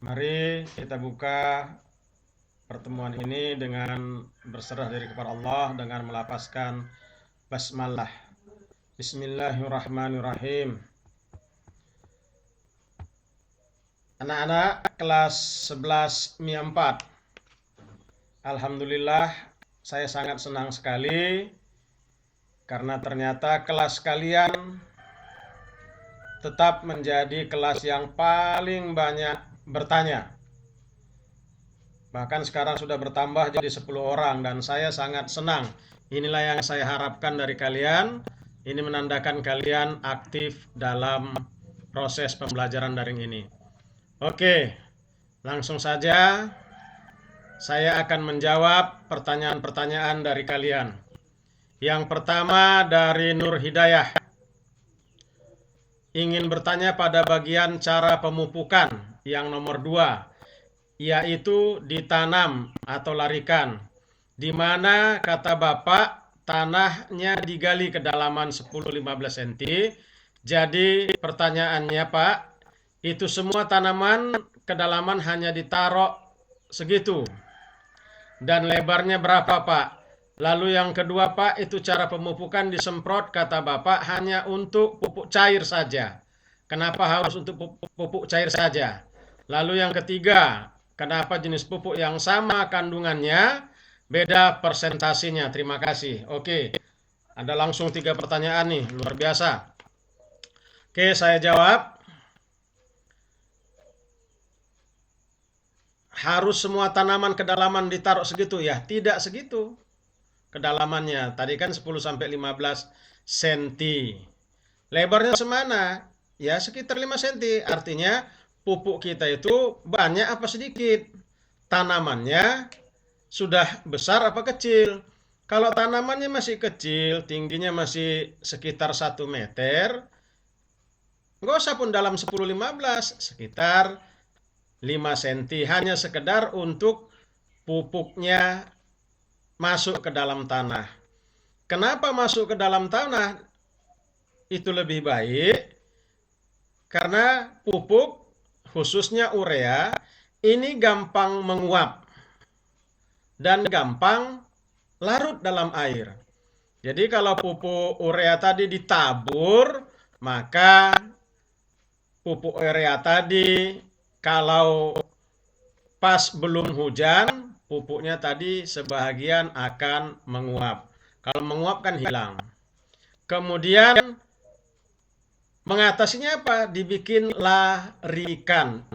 Mari kita buka pertemuan ini dengan berserah diri kepada Allah dengan melafazkan basmalah. Bismillahirrahmanirrahim. Anak-anak kelas 11 MIA 4. Alhamdulillah, saya sangat senang sekali karena ternyata kelas kalian tetap menjadi kelas yang paling banyak bertanya. Bahkan sekarang sudah bertambah jadi 10 orang dan saya sangat senang. Inilah yang saya harapkan dari kalian. Ini menandakan kalian aktif dalam proses pembelajaran daring ini. Oke, langsung saja saya akan menjawab pertanyaan-pertanyaan dari kalian. Yang pertama dari Nur Hidayah. Ingin bertanya pada bagian cara pemupukan yang nomor 2, yaitu ditanam atau larikan, di mana kata Bapak tanahnya digali kedalaman 10-15 cm. Jadi pertanyaannya, Pak, itu semua tanaman kedalaman hanya ditaruh segitu dan lebarnya berapa, Pak? Lalu yang kedua, Pak, itu cara pemupukan disemprot, kata Bapak, hanya untuk pupuk cair saja. Kenapa harus untuk pupuk cair saja? Lalu yang ketiga, kenapa jenis pupuk yang sama kandungannya, beda persentasinya? Terima kasih. Oke, ada langsung 3 pertanyaan nih, luar biasa. Oke, saya jawab. Harus semua tanaman kedalaman ditaruh segitu ya? Tidak segitu kedalamannya. Tadi kan 10-15 cm. Lebarnya semana? Ya sekitar 5 cm. Artinya pupuk kita itu banyak apa sedikit? Tanamannya sudah besar apa kecil? Kalau tanamannya masih kecil, tingginya masih sekitar 1 meter, nggak usah pun dalam 10-15, sekitar 5 cm. Hanya sekedar untuk pupuknya masuk ke dalam tanah. Kenapa masuk ke dalam tanah itu lebih baik? Karena pupuk, khususnya urea, ini gampang menguap dan gampang larut dalam air. Jadi kalau pupuk urea tadi ditabur, maka pupuk urea tadi kalau pas belum hujan, pupuknya tadi sebahagian akan menguap. Kalau menguap kan hilang. Kemudian mengatasinya apa? Dibikin larikan.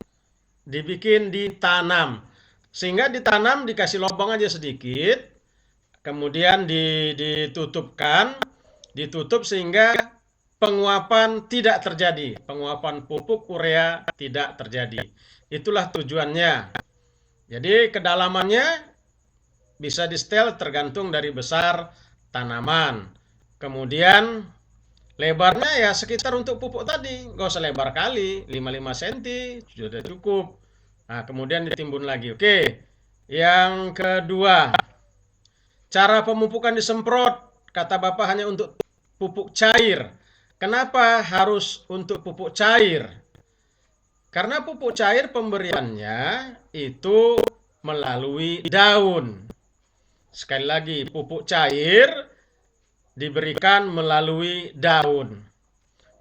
Dibikin ditanam. Sehingga ditanam dikasih lubang aja sedikit. Kemudian ditutupkan. Ditutup sehingga penguapan tidak terjadi. Penguapan pupuk urea tidak terjadi. Itulah tujuannya. Jadi kedalamannya bisa di-setel tergantung dari besar tanaman. Kemudian lebarnya ya sekitar untuk pupuk tadi, nggak usah lebar kali, 5 cm sudah cukup. Nah, kemudian ditimbun lagi. Oke. Yang kedua, cara pemupukan disemprot, kata Bapak hanya untuk pupuk cair. Kenapa harus untuk pupuk cair? Karena pupuk cair pemberiannya itu melalui daun. Sekali lagi, pupuk cair diberikan melalui daun.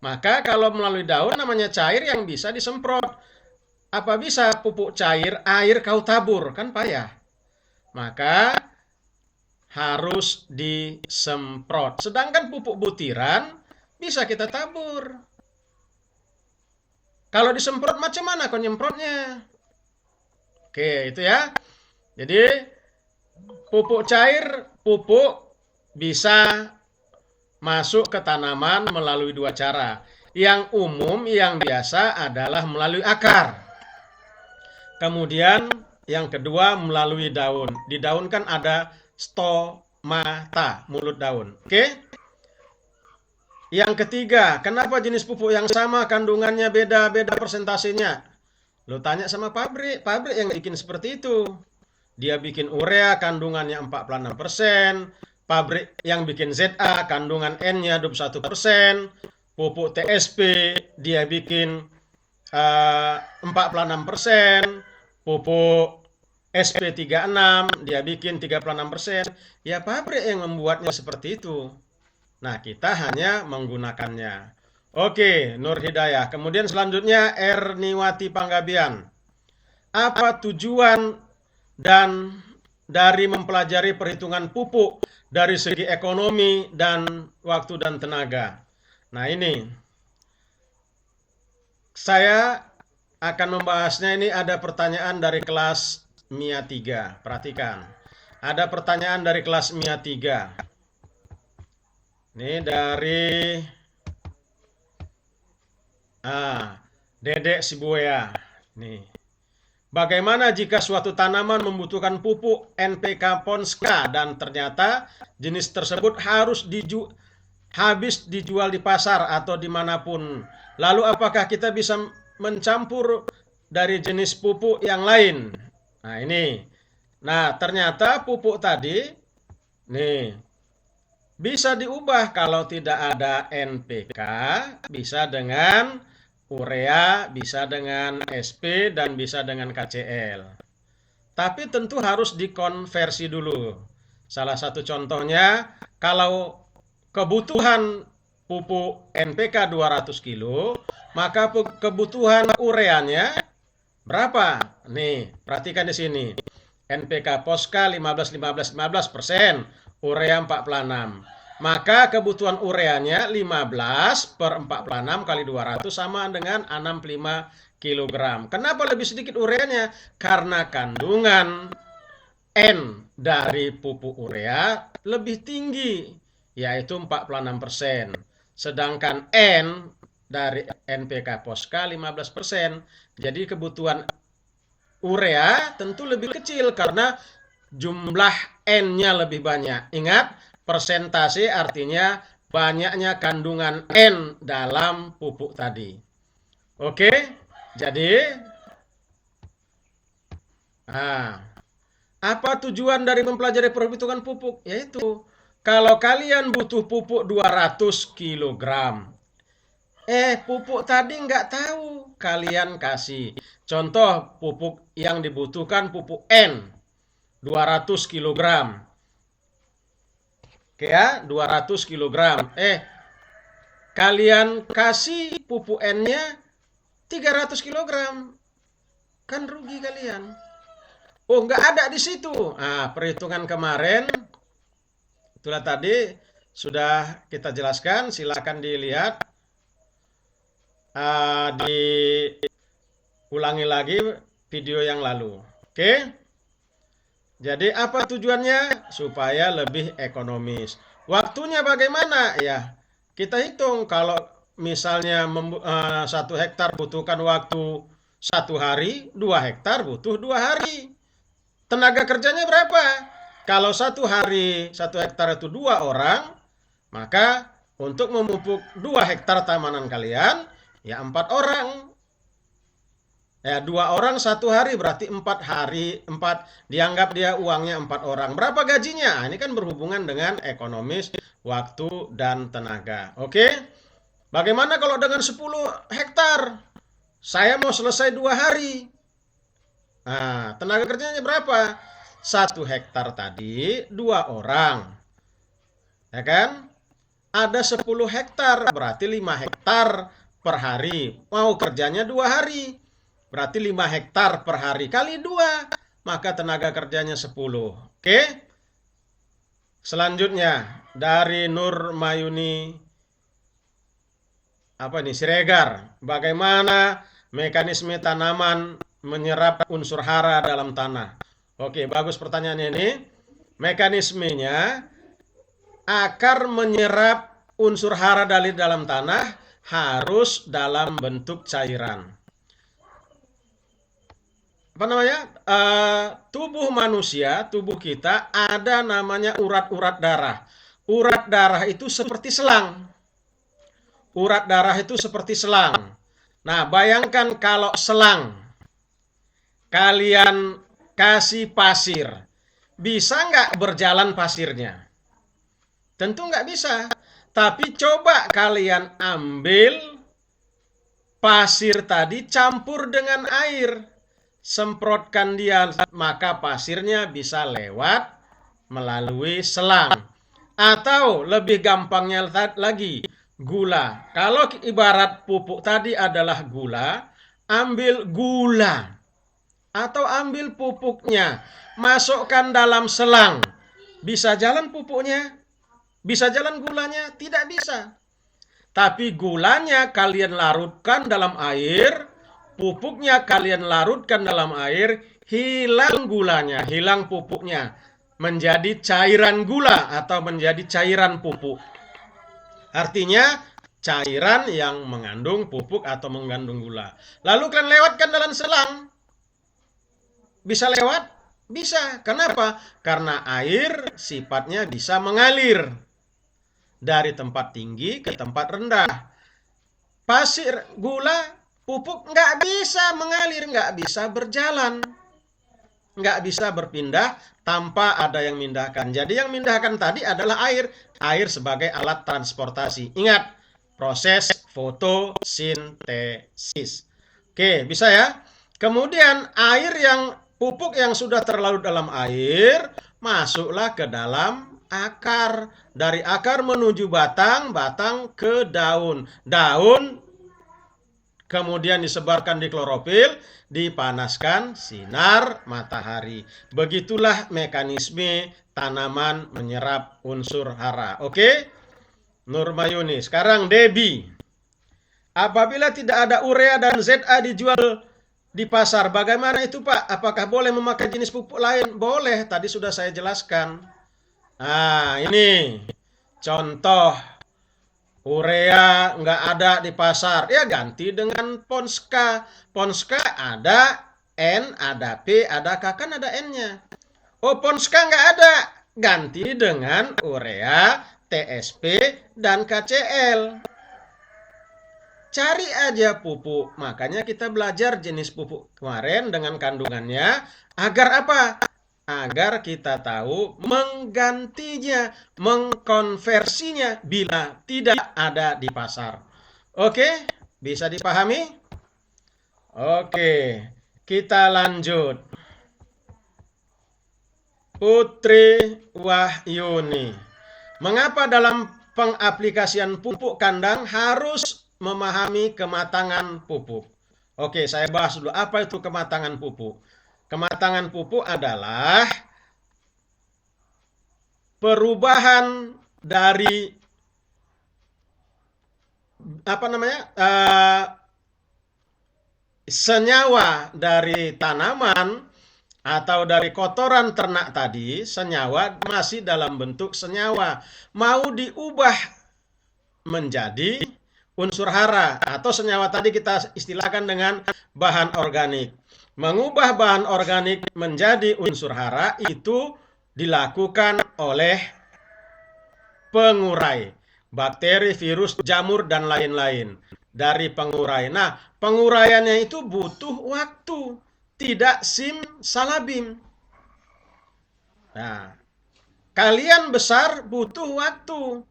Maka kalau melalui daun namanya cair yang bisa disemprot. Apa bisa pupuk cair air kau tabur? Kan payah. Maka harus disemprot. Sedangkan pupuk butiran bisa kita tabur. Kalau disemprot macam mana kau nyemprotnya? Oke, itu ya. Jadi pupuk cair, pupuk bisa masuk ke tanaman melalui 2 cara. Yang umum, yang biasa adalah melalui akar. Kemudian yang kedua melalui daun. Di daun kan ada stomata, mulut daun. Oke? Yang ketiga, kenapa jenis pupuk yang sama kandungannya beda-beda persentasenya? Lo tanya sama pabrik yang bikin seperti itu. Dia bikin urea kandungannya 46%, pabrik yang bikin ZA kandungan N-nya 21%, pupuk TSP dia bikin 46%, pupuk SP36 dia bikin 36%. Ya pabrik yang membuatnya seperti itu. Nah, kita hanya menggunakannya. Oke, Nur Hidayah. Kemudian selanjutnya Erniwati Panggabian. Apa tujuan dan dari mempelajari perhitungan pupuk dari segi ekonomi dan waktu dan tenaga? Nah, ini saya akan membahasnya. Ini ada pertanyaan dari kelas MIA 3. Perhatikan. Ada pertanyaan dari kelas MIA 3. Ini dari Dedek Sibuya. Nih. Bagaimana jika suatu tanaman membutuhkan pupuk NPK Ponska dan ternyata jenis tersebut habis dijual di pasar atau dimanapun? Lalu apakah kita bisa mencampur dari jenis pupuk yang lain? Nah ini. Nah ternyata pupuk tadi nih bisa diubah. Kalau tidak ada NPK bisa dengan urea, bisa dengan SP, dan bisa dengan KCL. Tapi tentu harus dikonversi dulu. Salah satu contohnya, kalau kebutuhan pupuk NPK 200 kilo, maka kebutuhan ureanya berapa? Nih, perhatikan di sini. NPK Poska 15-15-15%, urea 46. Maka kebutuhan ureanya 15/46 kali 200 sama dengan 65 kg. Kenapa lebih sedikit ureanya? Karena kandungan N dari pupuk urea lebih tinggi, yaitu 46%. Sedangkan N dari NPK Poska 15%. Jadi kebutuhan urea tentu lebih kecil karena jumlah N-nya lebih banyak. Ingat, persentase artinya banyaknya kandungan N dalam pupuk tadi. Oke, jadi apa tujuan dari mempelajari perhitungan pupuk? Yaitu kalau kalian butuh pupuk 200 kg, pupuk tadi nggak tahu, kalian kasih. Contoh pupuk yang dibutuhkan pupuk N 200 kg. Oke ya, 200 kg. Kalian kasih pupuk N-nya 300 kg. Kan rugi kalian. Oh, nggak ada di situ. Perhitungan kemarin, itulah tadi sudah kita jelaskan. Silakan dilihat. Diulangi lagi video yang lalu. Oke. Jadi apa tujuannya? Supaya lebih ekonomis. Waktunya bagaimana? Ya, kita hitung kalau misalnya 1 hektar butuhkan waktu 1 hari, 2 hektar butuh 2 hari. Tenaga kerjanya berapa? Kalau 1 hari 1 hektar itu 2 orang, maka untuk memupuk 2 hektar tanaman kalian, ya 4 orang. Ya, 2 orang 1 hari berarti 4 hari, 4 dianggap dia uangnya 4 orang. Berapa gajinya? Ini kan berhubungan dengan ekonomis, waktu, dan tenaga. Oke? Bagaimana kalau dengan 10 hektar? Saya mau selesai 2 hari. Tenaga kerjanya berapa? 1 hektar tadi 2 orang. Ya kan? Ada 10 hektar, berarti 5 hektar per hari. Mau kerjanya 2 hari. Berarti 5 hektar per hari kali 2, maka tenaga kerjanya 10. Oke? Selanjutnya dari Nur Mayuni Siregar. Bagaimana mekanisme tanaman menyerap unsur hara dalam tanah? Oke, bagus pertanyaannya ini. Mekanismenya, akar menyerap unsur hara dari dalam tanah harus dalam bentuk cairan. Tubuh manusia, tubuh kita ada namanya urat-urat darah. Urat darah itu seperti selang. Urat darah itu seperti selang. Nah, bayangkan kalau selang kalian kasih pasir, bisa nggak berjalan pasirnya? Tentu nggak bisa. Tapi coba kalian ambil pasir tadi campur dengan air. Semprotkan dia, maka pasirnya bisa lewat melalui selang. Atau lebih gampangnya lagi, gula. Kalau ibarat pupuk tadi adalah gula, ambil gula atau ambil pupuknya, masukkan dalam selang. Bisa jalan pupuknya? Bisa jalan gulanya? Tidak bisa. Tapi gulanya kalian larutkan dalam air, pupuknya kalian larutkan dalam air, hilang gulanya, hilang pupuknya. Menjadi cairan gula atau menjadi cairan pupuk. Artinya cairan yang mengandung pupuk atau mengandung gula. Lalu kalian lewatkan dalam selang. Bisa lewat? Bisa. Kenapa? Karena air sifatnya bisa mengalir dari tempat tinggi ke tempat rendah. Pasir, gula, pupuk nggak bisa mengalir, nggak bisa berjalan, nggak bisa berpindah tanpa ada yang mindahkan. Jadi yang mindahkan tadi adalah air. Air sebagai alat transportasi. Ingat, proses fotosintesis. Oke, bisa ya? Kemudian air yang pupuk yang sudah terlarut dalam air masuklah ke dalam akar. Dari akar menuju batang, batang ke daun. Daun kemudian disebarkan di klorofil, dipanaskan sinar matahari. Begitulah mekanisme tanaman menyerap unsur hara. Oke? Nurmayuni. Sekarang Debbie. Apabila tidak ada urea dan ZA dijual di pasar, bagaimana itu Pak? Apakah boleh memakai jenis pupuk lain? Boleh, tadi sudah saya jelaskan. Nah, ini contoh urea nggak ada di pasar, ya ganti dengan Ponska. Ponska ada N, ada P, ada K, kan ada N-nya. Oh, Ponska nggak ada, ganti dengan urea, TSP, dan KCl. Cari aja pupuk. Makanya kita belajar jenis pupuk kemarin dengan kandungannya. Agar apa? Agar kita tahu menggantinya, mengkonversinya bila tidak ada di pasar. Oke, bisa dipahami? Oke, kita lanjut. Putri Wahyuni. Mengapa dalam pengaplikasian pupuk kandang harus memahami kematangan pupuk? Oke, saya bahas dulu apa itu kematangan pupuk. Kematangan pupuk adalah perubahan dari senyawa dari tanaman atau dari kotoran ternak tadi, senyawa masih dalam bentuk senyawa, mau diubah menjadi unsur hara atau senyawa tadi kita istilahkan dengan bahan organik. Mengubah bahan organik menjadi unsur hara itu dilakukan oleh pengurai, bakteri, virus, jamur, dan lain-lain dari pengurai. Nah, penguraiannya itu butuh waktu, tidak simsalabim. Nah, kalian besar butuh waktu.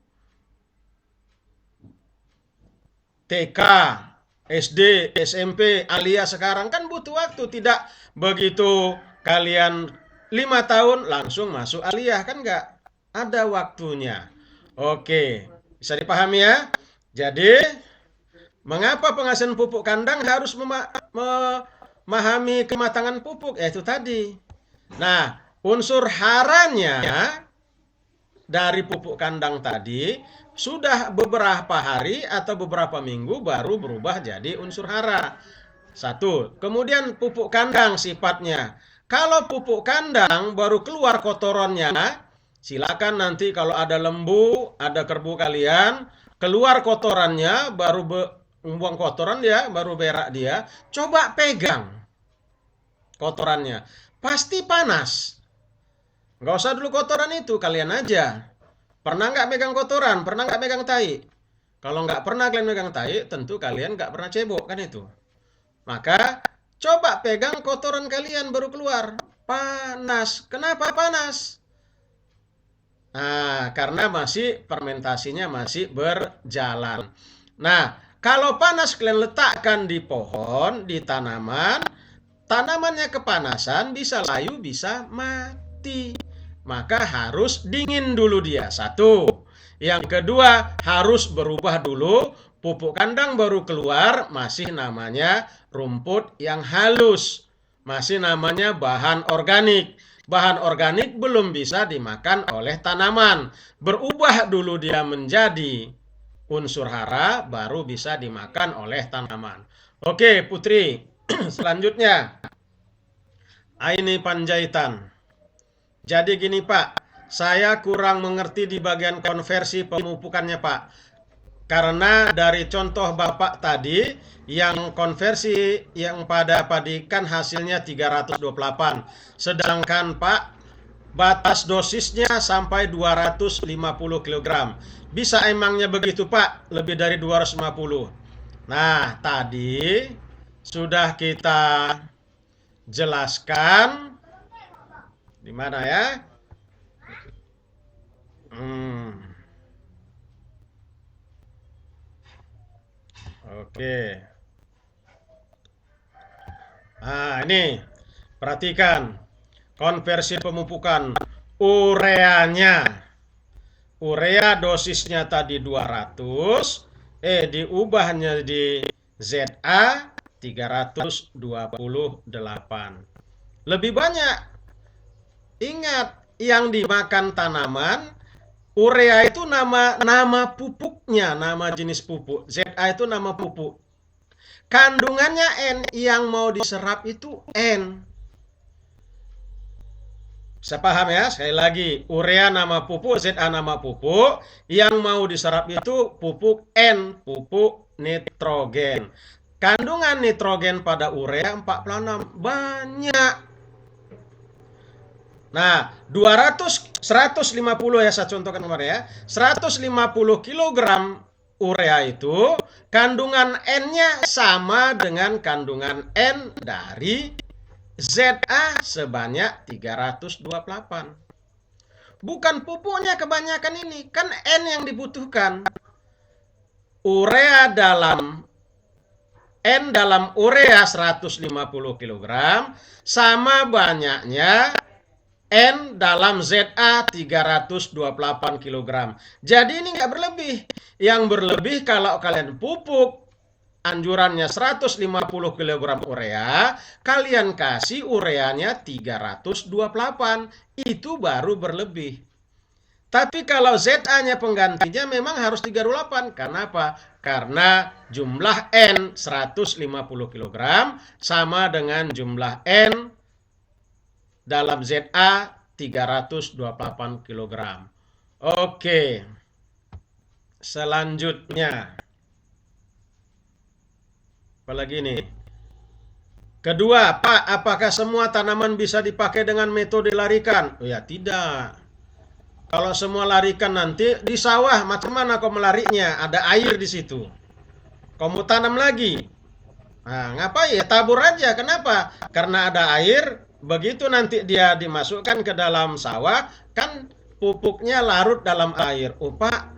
TK, SD, SMP, alias sekarang kan butuh waktu. Tidak begitu kalian 5 tahun langsung masuk aliyah, kan nggak ada waktunya. Oke, bisa dipahami ya? Jadi, mengapa pengasihan pupuk kandang harus memahami kematangan pupuk? Itu tadi. Nah, unsur haranya dari pupuk kandang tadi sudah beberapa hari atau beberapa minggu baru berubah jadi unsur hara. Satu. Kemudian pupuk kandang sifatnya. Kalau pupuk kandang baru keluar kotorannya, silakan nanti kalau ada lembu, ada kerbau kalian, keluar kotorannya, baru membuang kotoran dia, baru berak dia, coba pegang kotorannya. Pasti panas. Nggak usah dulu kotoran itu, kalian aja. Pernah nggak megang kotoran? Pernah nggak megang tai? Kalau nggak pernah kalian megang tai, tentu kalian nggak pernah cebok, kan itu. Maka, coba pegang kotoran kalian baru keluar. Panas. Kenapa panas? Nah, karena masih fermentasinya masih berjalan. Nah, Kalau panas kalian letakkan di pohon, di tanaman, tanamannya kepanasan, bisa layu, bisa mati. Maka harus dingin dulu dia. Satu. Yang kedua, harus berubah dulu. Pupuk kandang baru keluar, masih namanya rumput yang halus. Masih namanya bahan organik. Bahan organik belum bisa dimakan oleh tanaman. Berubah dulu dia menjadi unsur hara, baru bisa dimakan oleh tanaman. Oke, Putri. Selanjutnya, Aini Panjaitan. Jadi gini Pak, saya kurang mengerti di bagian konversi pemupukannya Pak. Karena dari contoh Bapak tadi, yang konversi yang pada padikan hasilnya 328. Sedangkan Pak, batas dosisnya sampai 250 kg. Bisa emangnya begitu Pak? Lebih dari 250. Nah, tadi sudah kita jelaskan di mana ya? Oke. Nah, ini perhatikan konversi pemupukan ureanya. Urea dosisnya tadi 200, diubahnya di ZA 328. Lebih banyak. Ingat, yang dimakan tanaman, urea itu nama pupuknya, nama jenis pupuk. ZA itu nama pupuk. Kandungannya N, yang mau diserap itu N. Bisa paham ya? Sekali lagi, urea nama pupuk, ZA nama pupuk. Yang mau diserap itu pupuk N, pupuk nitrogen. Kandungan nitrogen pada urea 46. Banyak. Nah, 150 ya, saya contohkan kemarin ya. 150 kg urea itu kandungan N-nya sama dengan kandungan N dari ZA sebanyak 328. Bukan pupuknya kebanyakan ini, kan N yang dibutuhkan. Urea dalam N dalam urea 150 kg sama banyaknya N dalam ZA 328 kg. Jadi ini nggak berlebih. Yang berlebih kalau kalian pupuk anjurannya 150 kg urea, kalian kasih ureanya 328. Itu baru berlebih. Tapi kalau ZA-nya penggantinya memang harus 38. Karena apa? Karena jumlah N 150 kg sama dengan jumlah N dalam ZA 328 kg. Oke. Selanjutnya. Apalagi nih? Kedua, Pak, apakah semua tanaman bisa dipakai dengan metode larikan? Oh ya, tidak. Kalau semua larikan nanti di sawah, macam mana kau melarinya? Ada air di situ. Kau mau tanam lagi. Nah, ngapain ya? Tabur aja. Kenapa? Karena ada air. Begitu nanti dia dimasukkan ke dalam sawah, kan pupuknya larut dalam air. Oh Pak,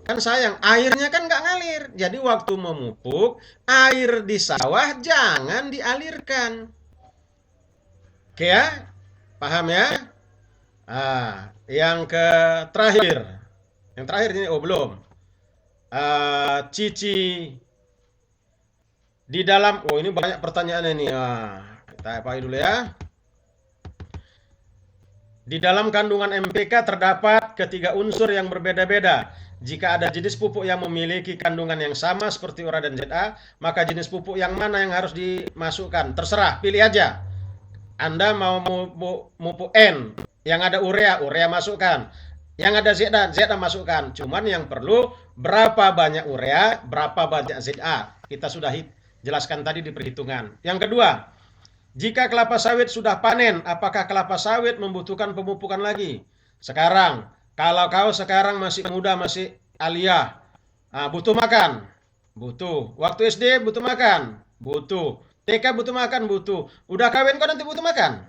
kan sayang, airnya kan nggak ngalir. Jadi waktu memupuk, air di sawah jangan dialirkan. Oke ya? Paham ya? Yang terakhir. Yang terakhir ini, belum. Cici di dalam, ini banyak pertanyaan ini. Kita pakai dulu ya. Di dalam kandungan MPK terdapat ketiga unsur yang berbeda-beda. Jika ada jenis pupuk yang memiliki kandungan yang sama seperti urea dan ZA, maka jenis pupuk yang mana yang harus dimasukkan? Terserah, pilih aja. Anda mau pupuk N, yang ada urea masukkan. Yang ada ZA masukkan. Cuman yang perlu berapa banyak urea, berapa banyak ZA. Kita sudah jelaskan tadi di perhitungan. Yang kedua, jika kelapa sawit sudah panen, apakah kelapa sawit membutuhkan pemupukan lagi? Sekarang, kalau kau sekarang masih muda, masih aliyah, butuh makan? Butuh. Waktu SD butuh makan? Butuh. TK butuh makan? Butuh. Udah kawin kau nanti butuh makan?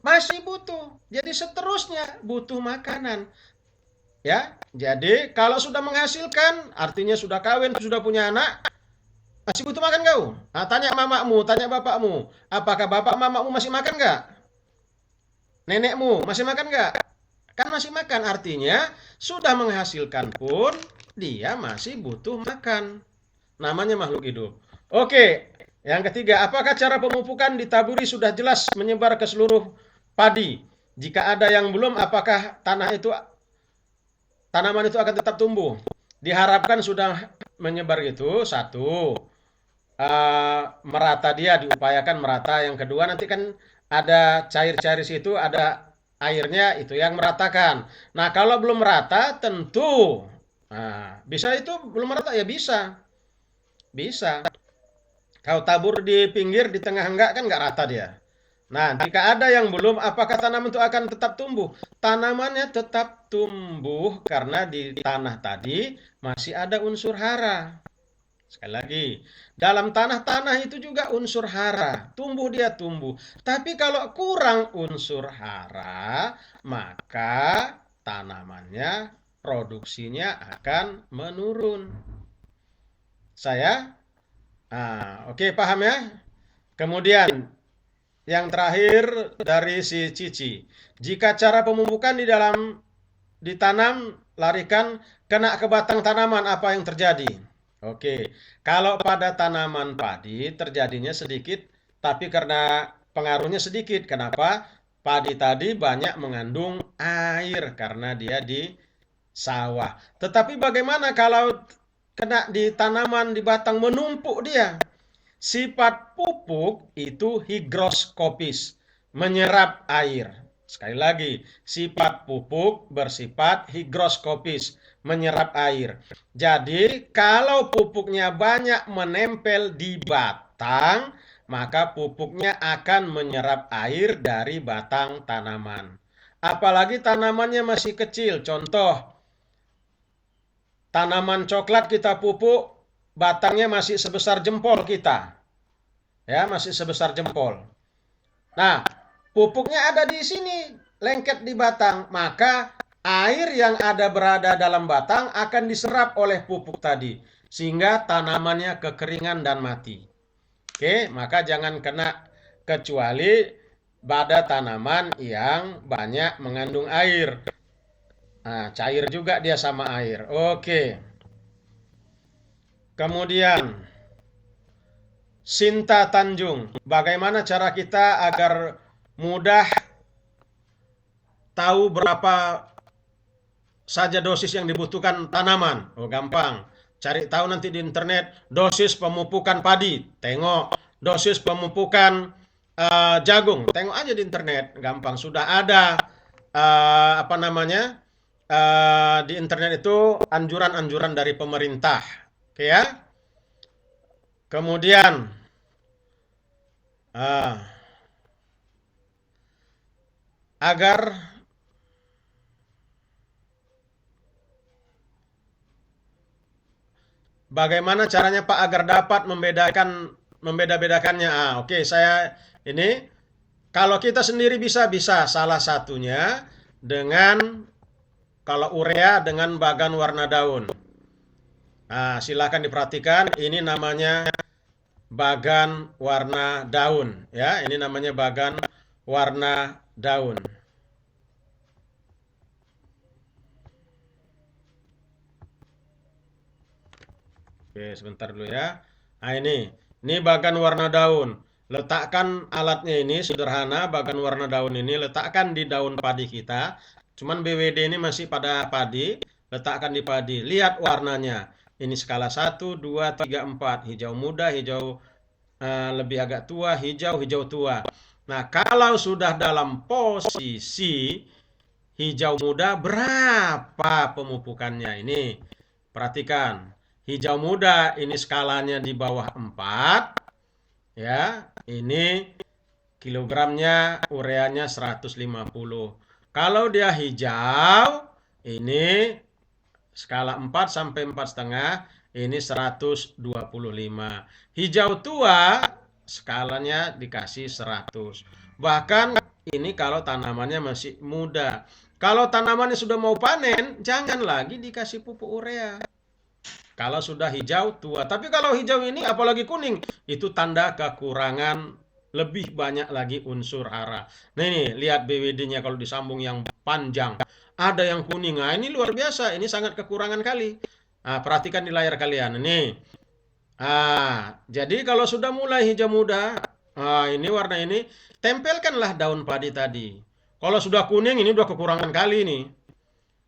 Masih butuh. Jadi seterusnya butuh makanan. Ya, jadi kalau sudah menghasilkan, artinya sudah kawin, sudah punya anak, masih butuh makan kau? Nah, tanya mamamu, tanya bapakmu, apakah bapak mamamu masih makan nggak? Nenekmu masih makan nggak? Kan masih makan, artinya sudah menghasilkan pun dia masih butuh makan. Namanya makhluk hidup. Oke, yang ketiga, apakah cara pemupukan ditaburi sudah jelas menyebar ke seluruh padi? Jika ada yang belum, apakah tanaman itu akan tetap tumbuh? Diharapkan sudah menyebar gitu. Satu, merata, dia diupayakan merata. Yang kedua, nanti kan ada cair-cair situ, ada airnya, itu yang meratakan. Nah, kalau belum merata tentu, nah, bisa itu belum merata, ya bisa, bisa. Kau tabur di pinggir, di tengah enggak, kan enggak rata dia. Nah, jika ada yang belum, apakah tanaman itu akan tetap tumbuh? Tanamannya tetap tumbuh karena di tanah tadi masih ada unsur hara. Sekali lagi, dalam tanah-tanah itu juga unsur hara. Tumbuh, dia tumbuh. Tapi kalau kurang unsur hara, maka tanamannya, produksinya akan menurun. Saya? Oke, paham ya? Kemudian, yang terakhir dari si Cici. Jika cara pemupukan ditanam, larikan, kena ke batang tanaman, apa yang terjadi? Oke, kalau pada tanaman padi terjadinya sedikit, tapi karena pengaruhnya sedikit. Kenapa? Padi tadi banyak mengandung air karena dia di sawah. Tetapi bagaimana kalau kena di tanaman, di batang, menumpuk dia? Sifat pupuk itu higroskopis, menyerap air. Sekali lagi, sifat pupuk bersifat higroskopis, menyerap air. Jadi, kalau pupuknya banyak menempel di batang, maka pupuknya akan menyerap air dari batang tanaman. Apalagi tanamannya masih kecil. Contoh, tanaman coklat kita pupuk, batangnya masih sebesar jempol kita. Ya, masih sebesar jempol. Nah, pupuknya ada di sini, lengket di batang, maka air yang berada dalam batang akan diserap oleh pupuk tadi, sehingga tanamannya kekeringan dan mati. Oke, maka jangan kena kecuali pada tanaman yang banyak mengandung air. Nah, cair juga dia sama air. Oke. Kemudian, Sinta Tanjung, bagaimana cara kita agar mudah tahu berapa saja dosis yang dibutuhkan tanaman? Oh, gampang. Cari tahu nanti di internet dosis pemupukan padi. Tengok dosis pemupukan jagung. Tengok aja di internet. Gampang. Sudah ada apa namanya? Di internet itu anjuran-anjuran dari pemerintah. Oke ya. Kemudian agar bagaimana caranya Pak agar dapat membeda-bedakannya? Oke, saya ini kalau kita sendiri bisa salah satunya dengan kalau urea dengan bagan warna daun. Nah, silakan diperhatikan, ini namanya bagan warna daun ya, ini namanya bagan warna daun. Oke, sebentar dulu ya. Nah, ini bagan warna daun. Letakkan alatnya ini sederhana, bagan warna daun ini letakkan di daun padi kita. Cuman BWD ini masih pada padi, letakkan di padi. Lihat warnanya. Ini skala 1, 2, 3, 4. Hijau muda, hijau lebih agak tua, hijau, hijau tua. Nah, kalau sudah dalam posisi hijau muda, berapa pemupukannya ini? Perhatikan. Hijau muda ini skalanya di bawah 4. Ya, ini kilogramnya ureanya 150. Kalau dia hijau, ini skala 4 sampai 4,5, ini 125. Hijau tua skalanya dikasih 100. Bahkan Ini kalau tanamannya masih muda. Kalau tanamannya sudah mau panen, jangan lagi dikasih pupuk urea. Kalau sudah hijau, tua. Tapi kalau hijau ini apalagi kuning, itu tanda kekurangan lebih banyak lagi unsur hara. Nah ini, lihat BWD-nya kalau disambung yang panjang. Ada yang kuning. Nah ini luar biasa, ini sangat kekurangan kali. Nah, perhatikan di layar kalian. Ini. Jadi kalau sudah mulai hijau muda, ini warna ini, tempelkanlah daun padi tadi. Kalau sudah kuning, ini udah kekurangan kali nih.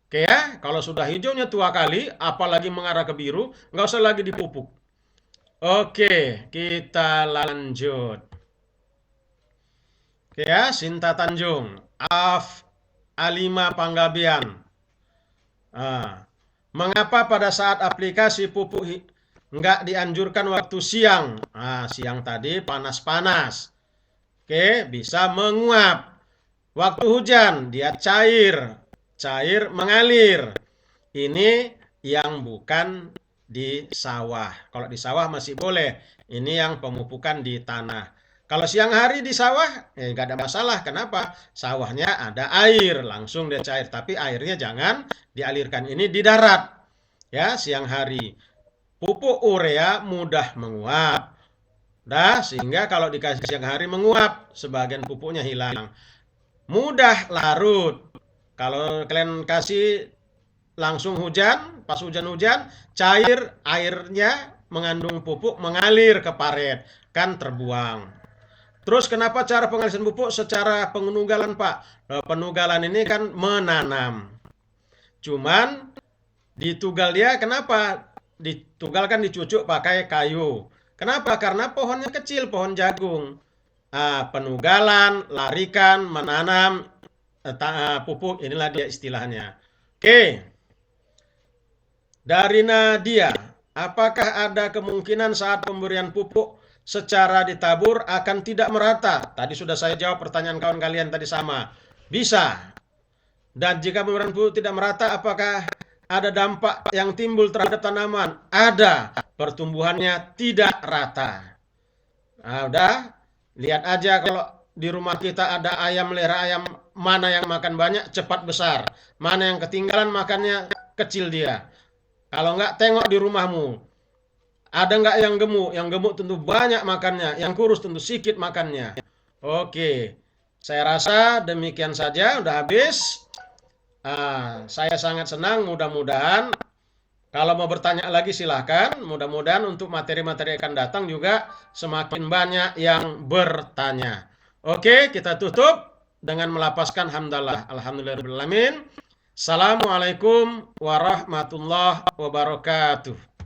Oke ya, kalau sudah hijaunya tua kali, apalagi mengarah ke biru, nggak usah lagi dipupuk. Oke, kita lanjut. Oke ya, Sinta Tanjung, Alima Panggabean. Mengapa pada saat aplikasi pupuk nggak dianjurkan waktu siang? Siang tadi panas-panas. Oke, bisa menguap. Waktu hujan, dia cair mengalir. Ini yang bukan di sawah. Kalau di sawah masih boleh. Ini yang pemupukan di tanah. Kalau siang hari di sawah, nggak ada masalah. Kenapa? Sawahnya ada air, langsung dia cair. Tapi airnya jangan dialirkan. Ini di darat. Ya, siang hari. Pupuk urea mudah menguap. Sehingga kalau dikasih siang hari menguap, sebagian pupuknya hilang. Mudah larut. Kalau kalian kasih langsung hujan, pas hujan-hujan, cair airnya mengandung pupuk mengalir ke paret, kan terbuang. Terus kenapa cara pengalisan pupuk secara penunggalan, Pak? Penugalan ini kan menanam. Cuman ditugal dia kenapa? Ditugal kan dicucuk pakai kayu. Kenapa? Karena pohonnya kecil, pohon jagung. Penugalan, larikan, menanam, pupuk, inilah dia istilahnya. Oke. Dari Nadia, apakah ada kemungkinan saat pemberian pupuk secara ditabur akan tidak merata? Tadi sudah saya jawab pertanyaan kawan kalian tadi sama. Bisa. Dan jika pemberian pupuk tidak merata, apakah ada dampak yang timbul terhadap tanaman? Ada. Pertumbuhannya tidak rata. Udah. Lihat aja kalau di rumah kita ada ayam, melihara ayam, mana yang makan banyak cepat besar. Mana yang ketinggalan makannya kecil dia. Kalau nggak tengok di rumahmu, ada nggak yang gemuk? Yang gemuk tentu banyak makannya, yang kurus tentu sedikit makannya. Oke, saya rasa demikian saja, udah habis. Saya sangat senang, mudah-mudahan kalau mau bertanya lagi silahkan. Mudah-mudahan untuk materi-materi akan datang juga semakin banyak yang bertanya. Oke, kita tutup dengan melapaskan hamdalah. Alhamdulillahirrahmanirrahim. Assalamualaikum warahmatullahi wabarakatuh.